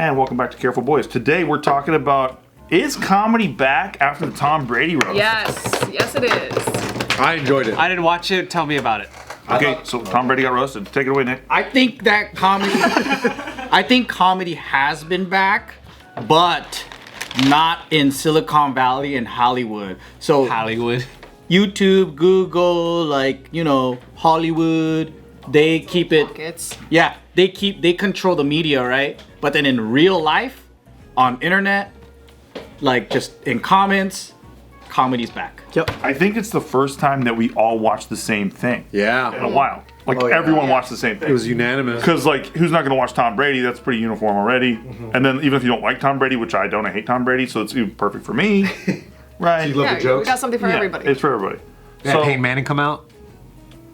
And welcome back to Careful Boys. Today we're talking about, is comedy back after the Tom Brady roast? Yes it is. I enjoyed it. I didn't watch it. Tell me about it. Okay, so Tom Brady got roasted. Take it away, Nick. I think that comedy, I think comedy has been back, but not in Silicon Valley and Hollywood. So Hollywood. YouTube, Google, like, you know, Hollywood, they keep it. Pockets. Yeah, they control the media, right? But then in real life, on internet, like just in comments, comedy's back. Yep. I think it's the first time that we all watched the same thing in Yeah. a while. Like everyone watched the same thing. It was unanimous. Because like, who's not going to watch Tom Brady? That's pretty uniform already. And then even if you don't like Tom Brady, which I don't, I hate Tom Brady, so it's even perfect for me. Right? You love Yeah, the jokes? we got something for everybody. It's for everybody. Yeah, So- Peyton Manning come out.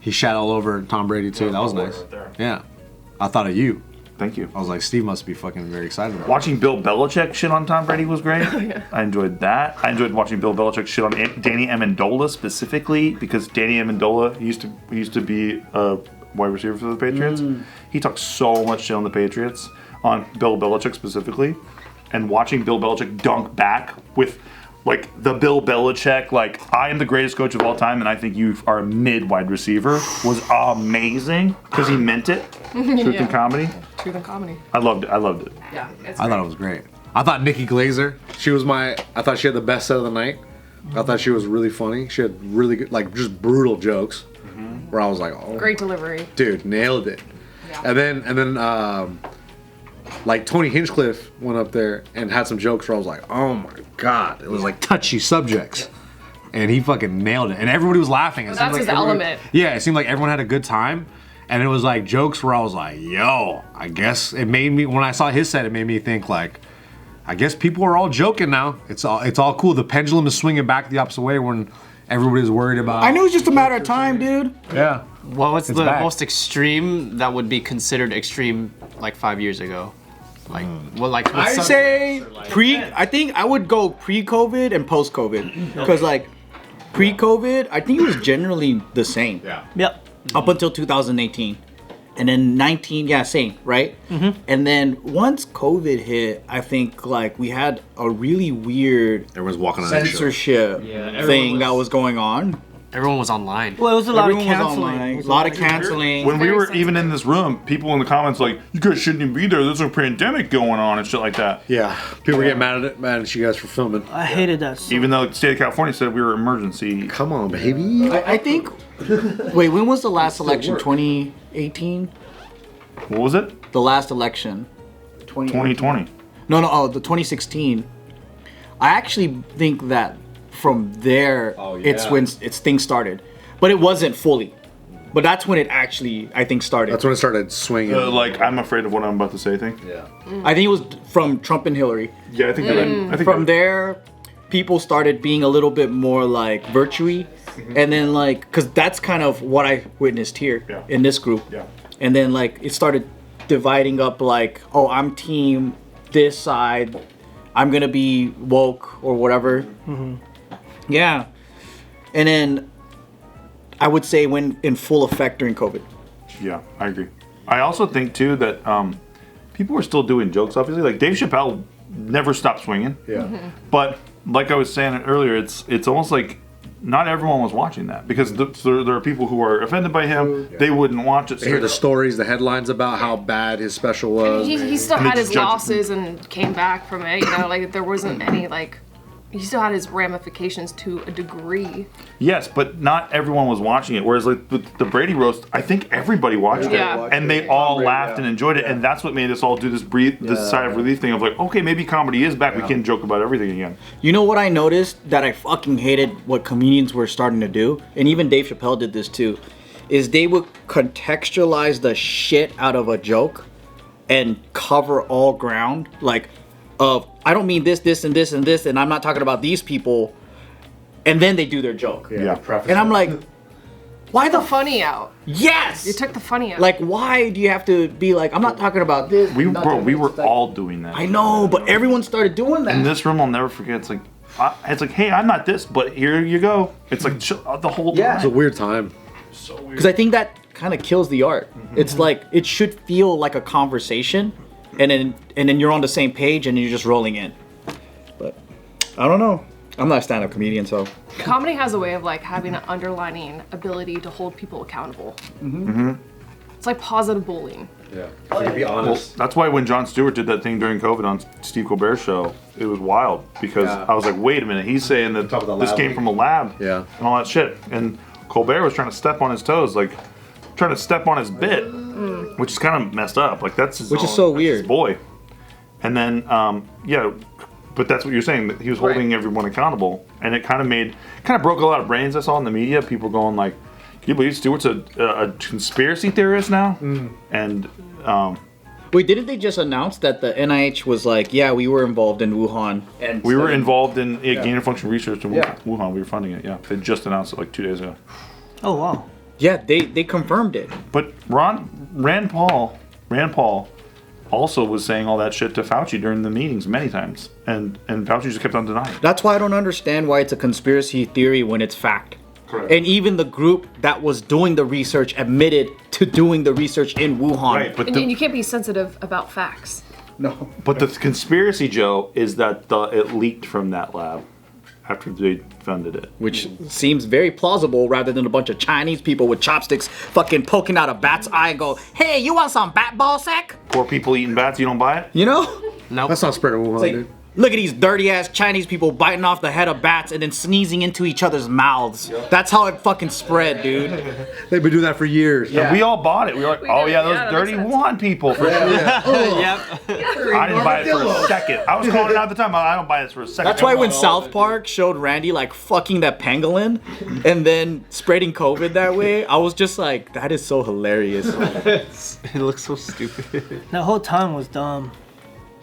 He shat all over Tom Brady too. That was nice. Right there. Yeah. I thought of you. Thank you. I was like, Steve must be fucking very excited about it. Watching Bill Belichick shit on Tom Brady was great. I enjoyed that. I enjoyed watching Bill Belichick shit on Danny Amendola specifically because Danny Amendola he used to be a wide receiver for the Patriots. He talked so much shit on the Patriots, on Bill Belichick specifically, and watching Bill Belichick dunk back with like the Bill Belichick, like I am the greatest coach of all time and I think you are a mid wide receiver was amazing because he meant it. Truth in comedy. Truth and comedy. I loved it. Yeah, it's I thought it was great. I thought Nikki Glazer, I thought she had the best set of the night. I thought she was really funny. She had really good, like just brutal jokes where I was like, oh. great delivery. Dude, nailed it. Yeah. And then like Tony Hinchcliffe went up there and had some jokes where I was like, oh my god, it was like touchy subjects, and he fucking nailed it, and everybody was laughing. It seemed That's like his everyone- element. Yeah, it seemed like everyone had a good time, and it was like jokes where I was like, yo, I guess it made me when I saw his set, it made me think like, I guess people are all joking now. It's all cool. The pendulum is swinging back the opposite way when everybody's worried about. I knew it was just a matter of time, dude. Yeah. Well, what's the back. most extreme that would be considered extreme like 5 years ago? Like, well, like what's I'd some- say I think I would go pre-COVID and post-COVID. Because like pre-COVID, I think it was generally the same. Yeah. Yep. Up until 2018. And then 19, yeah, same, right? And then once COVID hit, I think like we had a really weird Everyone's walking on eggshells. censorship thing that was going on. Everyone was online. Well, it was a lot Everyone of was canceling. online. It A was lot of canceling. When we Very were even in this room, people in the comments like, you guys shouldn't even be there. There's a pandemic going on and shit like that. Yeah. People were getting mad at you guys for filming. I hated that. So Even though the state of California said we were emergency. Come on, baby. I think. Wait, when was the last election? work. 2018. What was it? The last election. 2020. No, the 2016. I actually think that from there, it's when things started, but it wasn't fully. But that's when it actually, I think, started. That's when it started swinging. Like, I'm afraid of what I'm about to say thing. yeah. I think it was from Trump and Hillary. Yeah, I think you're right. I think From there, people started being a little bit more like virtue-y, and then like, cause that's kind of what I witnessed here in this group. Yeah. And then like it started dividing up like, oh, I'm team this side, I'm gonna be woke or whatever. Yeah. And then I would say when in full effect during COVID. Yeah, I agree. I also think too that people were still doing jokes. Obviously, like Dave Chappelle never stopped swinging. Yeah. But like I was saying earlier, it's almost like not everyone was watching that because there are people who are offended by him. They wouldn't watch it. They hear the stories, the headlines about how bad his special was. He still And they had his just judge- losses and came back from it. You know, like there wasn't any like. He still had his ramifications to a degree. Yes, but not everyone was watching it. Whereas like the Brady roast, I think everybody watched Yeah. it, and they all laughed and enjoyed it, and that's what made us all do this sigh of relief thing of like, okay, maybe comedy is back. We can joke about everything again. You know what I noticed that I fucking hated what comedians were starting to do, and even Dave Chappelle did this too, is they would contextualize the shit out of a joke and cover all ground, like I don't mean this, this, and this, and this, and I'm not talking about these people, and then they do their joke. Yeah. And I'm like, why the Funny out. Yes! You took the funny out. Like, why do you have to be like, I'm not talking about this. We I'm not talking were about this. all doing that. I know, but everyone started doing that. In this room, I'll never forget. It's like, hey, I'm not this, but here you go. It's like the whole time. Yeah. It's a weird time. So weird. Because I think that kind of kills the art. It's like, it should feel like a conversation and then you're on the same page and you're just rolling in. But I don't know. I'm not a stand-up comedian, so. Comedy has a way of like having an underlining ability to hold people accountable. It's like positive bullying. Yeah. To be Well, honest. that's why when Jon Stewart did that thing during COVID on Steve Colbert's show, it was wild because I was like, wait a minute, he's saying that Talk about this lab came leak. from a lab Yeah. and all that shit. And Colbert was trying to step on his toes, like trying to step on his bit, which is kind of messed up. Like that's his Which is own- so that's weird. his boy. And then, yeah, but that's what you're saying, that he was holding everyone accountable. And it kind of broke a lot of brains I saw in the media. People going like, can you believe Stewart's a conspiracy theorist now? And Wait, didn't they just announce that the NIH was like, yeah, we were involved in Wuhan? And we were involved in gain of function research in Yeah. Wuhan. We were funding it, yeah. They just announced it like 2 days ago. Oh wow. Yeah, they confirmed it. But Rand Paul also was saying all that shit to Fauci during the meetings many times. And Fauci just kept on denying. That's why I don't understand why it's a conspiracy theory when it's fact. Correct. And even the group that was doing the research admitted to doing the research in Wuhan. Right, but And the, you can't be sensitive about facts. No. but the conspiracy, Joe, is that it leaked from that lab after they funded it. Which seems very plausible rather than a bunch of Chinese people with chopsticks fucking poking out a bat's eye and go, hey, you want some bat ball sack? Poor people eating bats, you don't buy it? You know? Nope. That's not spreading Wuhan, Like, dude. look at these dirty ass Chinese people biting off the head of bats and then sneezing into each other's mouths. That's how it fucking spread, dude. They've been doing that for years. Yeah. We all bought it. We were like, We oh did, yeah, yeah, those that dirty makes sense. Wuhan people for sure. Yep. I didn't buy it for a second. I was calling it out at the time. I don't buy this for a second. That's why when South Park showed Randy like fucking that pangolin and then spreading COVID that way, I was just like, that is so hilarious. It looks so stupid. That whole time was dumb.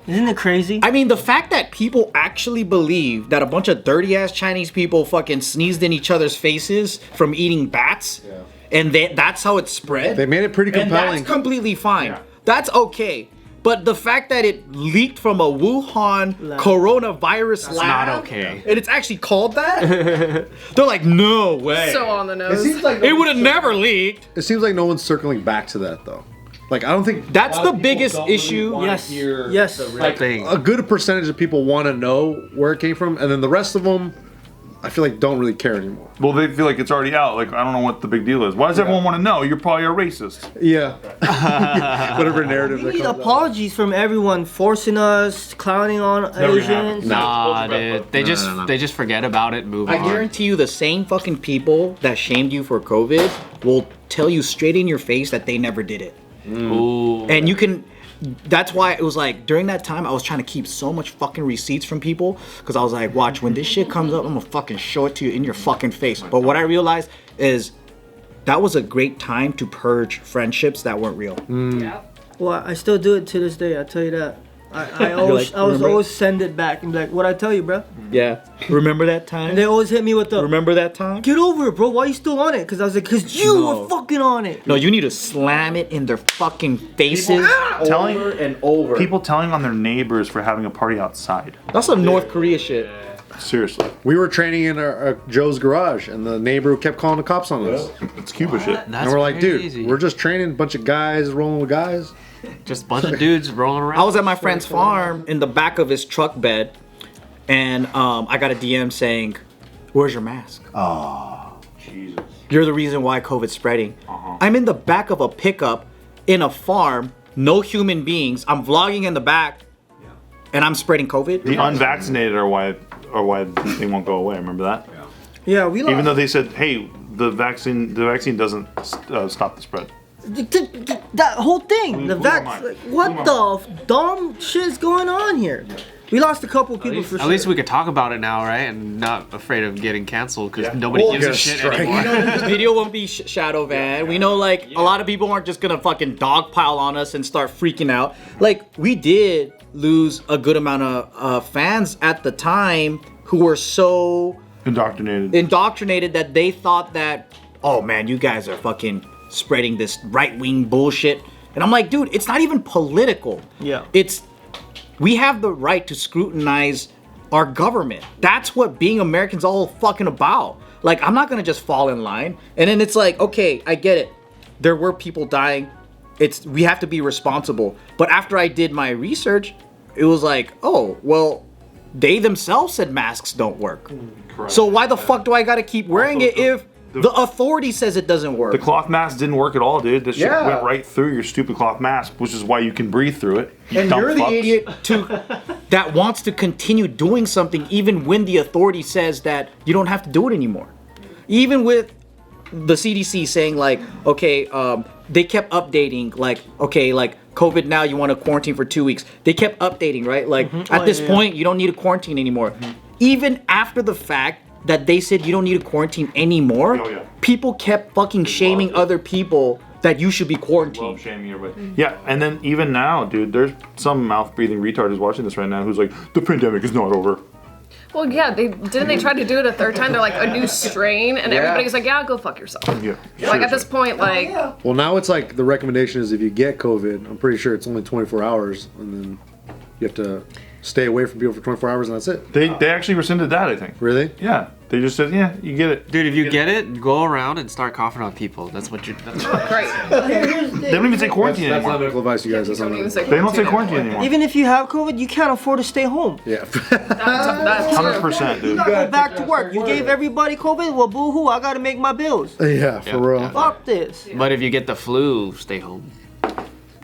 Isn't it crazy? I mean, the fact that people actually believe that a bunch of dirty ass Chinese people fucking sneezed in each other's faces from eating bats, and that's how it spread. They made it pretty and compelling. that's completely fine. That's okay. But the fact that it leaked from a Wuhan coronavirus lab, not okay. and it's actually called that, they're like, no way. So on the nose. It would have never leaked. It seems like no one's circling back to that though. Like I don't think That's the biggest issue. Yes. Yes. Thing. a good percentage of people want to know where it came from, and then the rest of them, I feel like don't really care anymore. Well, they feel like it's already out. Like, I don't know what the big deal is. Why does everyone want to know? You're probably a racist. Yeah. Whatever narrative We that need comes out. apologies from everyone forcing us, clowning on Asians. Nah, dude. They just forget about it, move I on. guarantee you the same fucking people that shamed you for COVID will tell you straight in your face that they never did it. Ooh. And you can, that's why it was like, during that time, I was trying to keep so much fucking receipts from people, because I was like, watch, when this shit comes up, I'm gonna fucking show it to you in your fucking face. But what I realized is that was a great time to purge friendships that weren't real. Yeah. Well, I still do it to this day. I tell you that. I always, like, I was remember? always send it back and be like, "What I tell you, bro?" Yeah. Remember that time? And they always hit me with the, Remember that time? "Get over it, bro. Why you still on it?" Because I was like, "Cause you No. were fucking on it." No, you need to slam it in their fucking faces Telling- over and over. People telling on their neighbors for having a party outside. That's some North Korea shit. Seriously. We were training in our Joe's garage, and the neighbor kept calling the cops on us. It's Cuba shit. That's And we're like, crazy. dude, we're just training a bunch of guys rolling with guys. just a bunch of dudes rolling around. I was at my friend's farm in the back of his truck bed, and I got a DM saying, "Where's your mask? Jesus. You're the reason why COVID's spreading." I'm in the back of a pickup in a farm, no human beings. I'm vlogging in the back, and I'm spreading COVID. The unvaccinated are why they won't go away. Remember that? Yeah, we lost. Even though they said, hey, the vaccine doesn't stop the spread. That whole thing, the blew my vax, mind. like, what the dumb shit's going on here? We lost a couple people for At sure. least we could talk about it now, right? And not afraid of getting canceled because nobody We'll gives a get a shit strike. anymore. This video won't be shadow banned. We know, like, a lot of people aren't just gonna fucking dogpile on us and start freaking out. Like, we did lose a good amount of fans at the time who were so indoctrinated that they thought that, oh man, you guys are fucking spreading this right-wing bullshit. And I'm like, dude, it's not even political. Yeah. We have the right to scrutinize our government. That's what being Americans all fucking about. Like, I'm not gonna just fall in line. And then it's like, okay, I get it. There were people dying. we have to be responsible. But after I did my research, it was like, oh, well, they themselves said masks don't work. Correct. So why the fuck do I gotta keep wearing it if the authority says it doesn't work? The cloth mask didn't work at all, dude. This shit Yeah. went right through your stupid cloth mask, which is why you can breathe through it. And dumb you're the fucks. idiot that wants to continue doing something even when the authority says that you don't have to do it anymore. Even with the CDC saying like, okay, they kept updating like, okay, like COVID now you want to quarantine for 2 weeks. They kept updating, right? Like at this point you don't need a quarantine anymore. Even after the fact that they said you don't need a quarantine anymore, Oh, yeah. people kept fucking shaming other people that you should be quarantined. Love shaming everybody. Yeah, and then even now, dude, there's some mouth-breathing retard who's watching this right now who's like, the pandemic is not over. Well, yeah, they try to do it a third time. They're like a new strain, and everybody's like, yeah, go fuck yourself. Yeah. Like at this point, like, Well, now it's like the recommendation is if you get COVID, I'm pretty sure it's only 24 hours, and then you have to stay away from people for 24 hours, and that's it. They actually rescinded that, I think. Really? Yeah. They just said, yeah, you get it. Dude, if you get it, go around and start coughing on people. That's what you're. That's great. They don't even say quarantine That's not anymore. medical advice, you guys. That's not Don't even medical. say They don't say quarantine quarantine anymore. Even if you have COVID, you can't afford to stay home. Yeah. That's true. 100%, dude. Go back to work. You gave everybody COVID. Well, boo hoo. I gotta make my bills. Yeah, for real. yeah. Fuck this. But if you get the flu, stay home.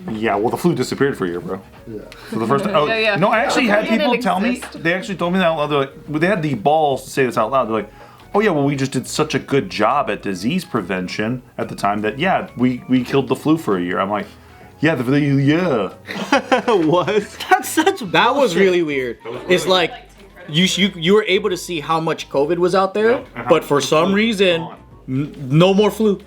Yeah, well, the flu disappeared for a year, bro. Yeah. For the first time. Oh, Yeah. no, I actually had It didn't people tell me, exist. they actually told me that out loud. They're like, well, they had the balls to say this out loud. They're like, oh, yeah, well, we just did such a good job at disease prevention at the time that, yeah, we killed the flu for a year. I'm like, yeah, yeah. What? That's such That was really weird. It's like you were able to see how much COVID was out there, Yep, and how but for much some flu reason, was no more flu.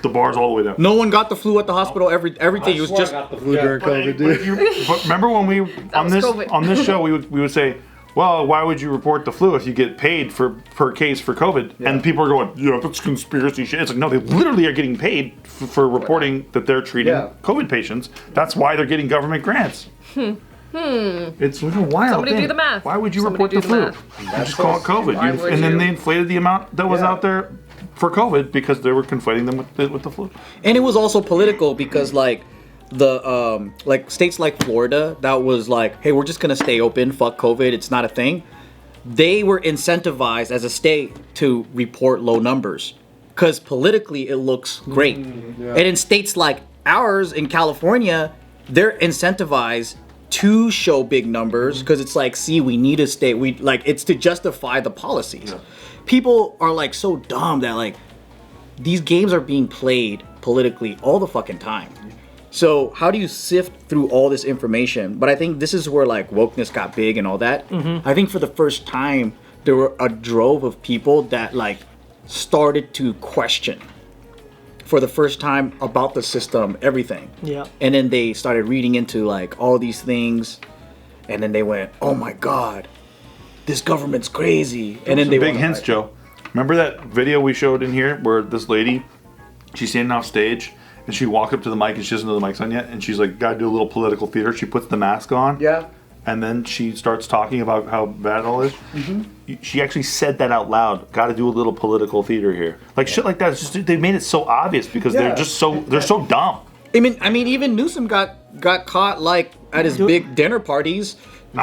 The bar's all the way down. No one got the flu at the hospital. Everything. It was just the flu during COVID, dude. But remember when we on was this COVID. on this show we would say, well, why would you report the flu if you get paid per case for COVID? And people are going, yeah, that's conspiracy shit. It's like, no, they literally are getting paid for reporting that they're treating Yeah. COVID patients. That's why they're getting government grants. It's like a wild Somebody thing. do the math. Why would you Somebody report the do the flu? You just call it COVID. Why would And then you? they inflated the amount that was Yeah. out there for COVID because they were conflating them with the flu. and it was also political because like the like states like Florida that was like, hey, we're just gonna stay open. Fuck COVID. It's not a thing. They were incentivized as a state to report low numbers because politically it looks great. And in states like ours in California, they're incentivized to show big numbers because it's like, see, we need to stay. We like it's to justify the policies. People are like so dumb that like these games are being played politically all the fucking time. So how do you sift through all this information? But I think this is where like wokeness got big and all that. I think for the first time there were a drove of people that like started to question for the first time about the system, everything. Yeah. And then they started reading into like all these things, and then they went, "Oh my god, this government's crazy." And then Some they big went, hints, like, Joe. Remember that video we showed in here where this lady, she's standing off stage and she walked up to the mic and she doesn't know the mic's on yet, and she's like, "Gotta do a little political theater." She puts the mask on. Yeah. And then she starts talking about how bad it all is. She actually said that out loud. Got to do a little political theater here, like shit like that. It's just they made it so obvious because they're just they're so dumb. I mean, even Newsom got caught like at his big dinner parties,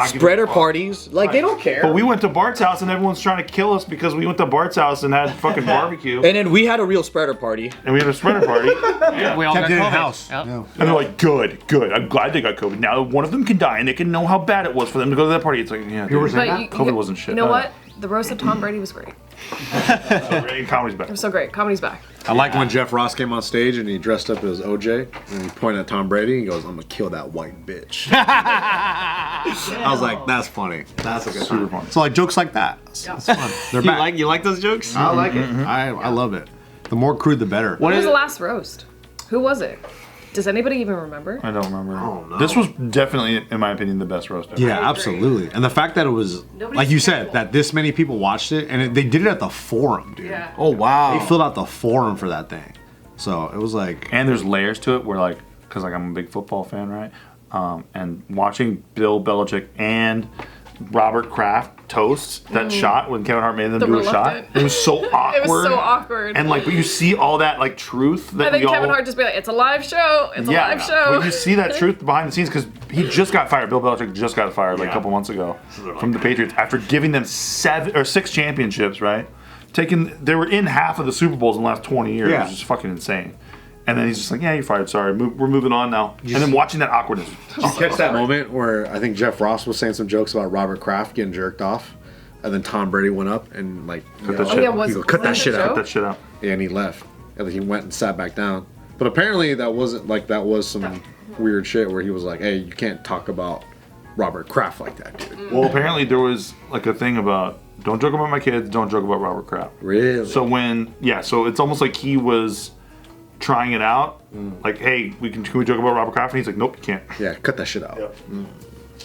spreader parties. Like they don't care. But we went to Bart's house and everyone's trying to kill us because we went to Bart's house and had fucking barbecue And then we had a real spreader party. and we had a spreader party. We all got Kept it in COVID. house. Yep. Yeah. And they're like, good. I'm glad they got COVID. Now one of them can die and they can know how bad it was for them to go to that party. It's like, yeah, dude, But COVID wasn't shit. You know what? The roast of Tom Brady was great. Comedy's back. It was so great. Comedy's back. I like when Jeff Ross came on stage and he dressed up as OJ and he pointed at Tom Brady and he goes, "I'm gonna kill that white bitch." I was like, "That's funny. That's a good Super time." fun. So like jokes like that. That's fun. They're back. You like those jokes? I like it. I love it. The more crude, the better. What was the last roast? Who was it? Does anybody even remember? I don't remember. Oh, no. This was definitely, in my opinion, the best roast ever. Yeah, absolutely. And the fact that it was, like you said, that this many people watched it, and they did it at the forum, dude. Yeah. Oh wow. They filled out the forum for that thing. So it was like, And there's layers to it where, like, because like I'm a big football fan, right? And watching Bill Belichick and Robert Kraft toast, that shot when Kevin Hart made them The do a shot. reluctant. It was so awkward. It was so awkward. And like, but you see all that like truth that And then we Kevin all. Hart just be like, "It's a live show. It's a live show." But you see that truth behind the scenes because he just got fired. Bill Belichick just got fired like a couple months ago from the Patriots after giving them 6 championships. Right, they were in half of the Super Bowls in the last 20 years. Yeah. It was just fucking insane. And then he's just like, "Yeah, you're fired. Sorry, we're moving on now." And then watching that awkwardness. Catch that moment where I think Jeff Ross was saying some jokes about Robert Kraft getting jerked off, and then Tom Brady went up and like Cut that yelled, shit. yeah, was- he go, cut that was it shit a out. joke? That shit out. Yeah, and he left. And then he went and sat back down. But apparently that wasn't like that was some weird shit where he was like, "Hey, you can't talk about Robert Kraft like that, dude." Well, apparently there was like a thing about don't joke about my kids, don't joke about Robert Kraft. Really? So so it's almost like he was trying it out. Like, hey, can we joke about Robert Kraft? And he's like, nope, you can't. Yeah, cut that shit out. And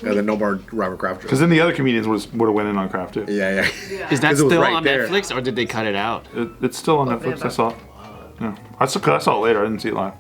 then no more Robert Kraft jokes. Because then the other comedians would have went in on Kraft too. Yeah. Is that 'Cause it was still right on there. Netflix or did they cut it out? It's still on Netflix. I saw it. Yeah, I saw it later. I didn't see it live.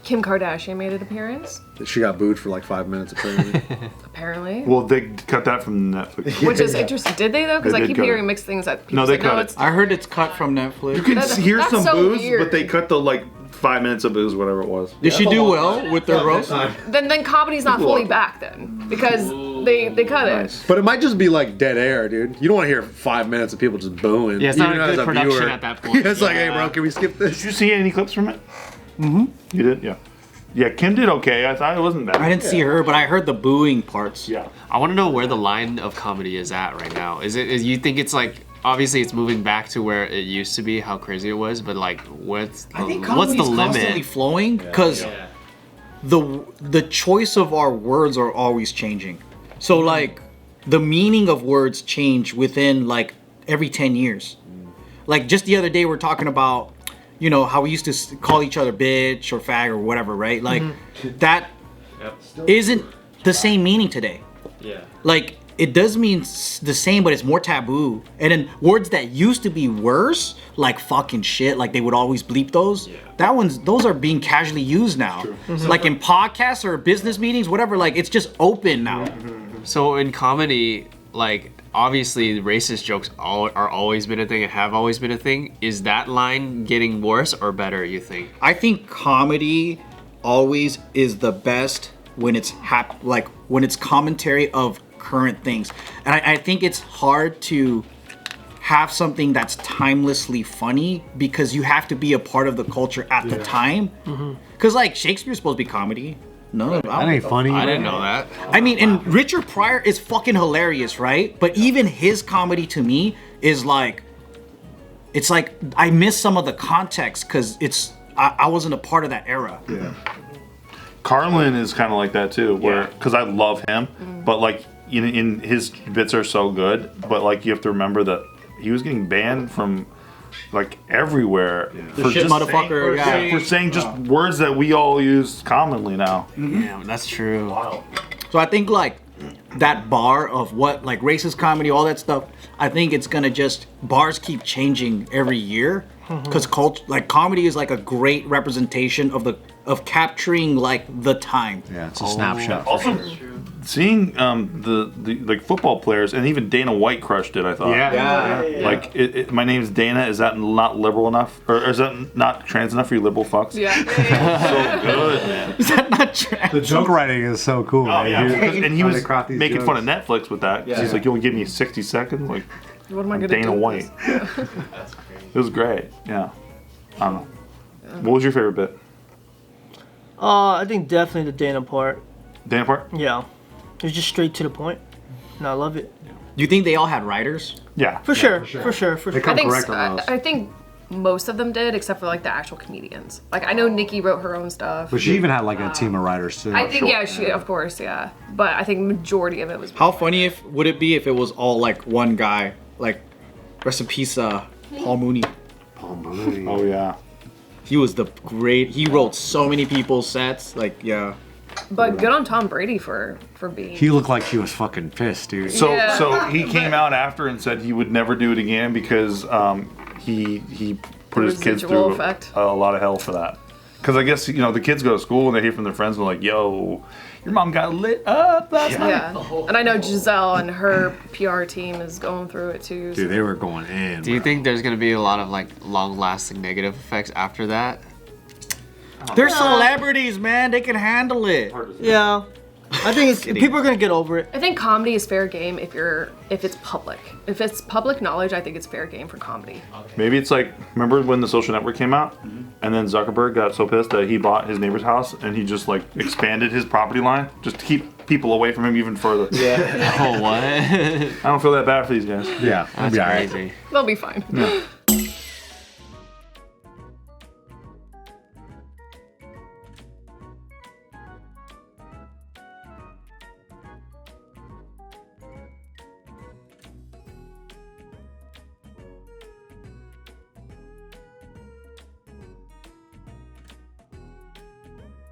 Kim Kardashian made an appearance, She got booed for like 5 minutes apparently. apparently. Well, they cut that from Netflix. Which is interesting. Did they though? Because They I did keep cut hearing it. mixed things. That No, people they say, cut it. it's- I heard it's cut from Netflix. You can hear that's some so booze, weird. but they cut the like 5 minutes of booze, whatever it was. Did she do well with the roast? Then comedy's not fully back then because they cut it. But it might just be like dead air, dude. You don't want to hear 5 minutes of people just booing. Yeah, it's not Even a as good production viewer. at that point. It's like, hey, bro, can we skip Did this? you see any clips from it? Mm-hmm. You did, yeah. Yeah, Kim did okay. I thought it wasn't bad. I didn't see her, but I heard the booing parts. Yeah. I want to know where the line of comedy is at right now. Is you think it's like obviously it's moving back to where it used to be, how crazy it was, but like what's I think what's the comedy's constantly limit? flowing because the choice of our words are always changing. So like the meaning of words change within like every 10 years. Like just the other day we're talking about, you know, how we used to call each other bitch or fag or whatever, right? Like that isn't the same meaning today. Yeah. Like it does mean the same, but it's more taboo. And then words that used to be worse, like fucking shit, like they would always bleep those. Those are being casually used now. Like in podcasts or business meetings, whatever. Like it's just open now. So in comedy, like obviously racist jokes are always been a thing and have always been a thing. Is that line getting worse or better, you think? I think comedy always is the best when it's when it's commentary of current things. And I think it's hard to have something that's timelessly funny because you have to be a part of the culture at the time. Because like Shakespeare's supposed to be comedy. No, That ain't funny. I didn't know that. I mean, and Richard Pryor is fucking hilarious, right? But even his comedy to me is like, it's like I miss some of the context because I wasn't a part of that era. Yeah. Kalyne is kind of like that too, where because I love him, but like in his bits are so good, but like you have to remember that he was getting banned from like everywhere The shit motherfucker, for saying just words that we all use commonly now. Yeah, that's true. So I think like that bar of what like racist comedy, all that stuff. I think it's gonna bars keep changing every year because comedy is like a great representation of capturing like the time. Yeah, it's a snapshot. Also, seeing the like football players and even Dana White crushed it. I thought. Yeah. Like my name's Dana. Is that not liberal enough, or is that not trans enough for you liberal fucks? Yeah. So good, man. Is that not true? The joke writing is so cool. Oh, yeah. And he how was they craft these making jokes. fun of Netflix with that. 'Cause he's like, "You'll give me 60 seconds." Like What am I gonna Dana do? with White. this? It was great. Yeah. I don't know. What was your favorite bit? I think definitely the Dana part. Dana part? Yeah. It was just straight to the point. And I love it. Do you think they all had writers? Yeah. For sure. They come I think correct on those. I think most of them did, except for like the actual comedians. Like I know Nikki wrote her own stuff. But she even had like a team of writers too. I think she of course but I think majority of it was. How funny would it be if it was all like one guy? Like, rest in peace, Paul Mooney. Oh yeah. He was he wrote so many people's sets. Like, yeah. But good on Tom Brady for being. He looked like he was fucking pissed, dude. So Yeah. so he came out after and said he would never do it again because he put his kids Residual through effect. a lot of hell for that. Because I guess, the kids go to school and they hear from their friends and they're like, yo, your mom got lit up last night. Yeah. And I know Giselle and her PR team is going through it too. Dude, they were going in. Do you think there's gonna be a lot of like long-lasting negative effects after that? They're celebrities, man. They can handle it. Yeah. I think people are gonna get over it. I think comedy is fair game if it's public. If it's public knowledge, I think it's fair game for comedy. Maybe it's like, remember when the Social Network came out? And then Zuckerberg got so pissed that he bought his neighbor's house and he just like expanded his property line just to keep people away from him even further. Yeah. Oh, what? I don't feel that bad for these guys. Yeah, That's yeah. crazy. They'll be fine.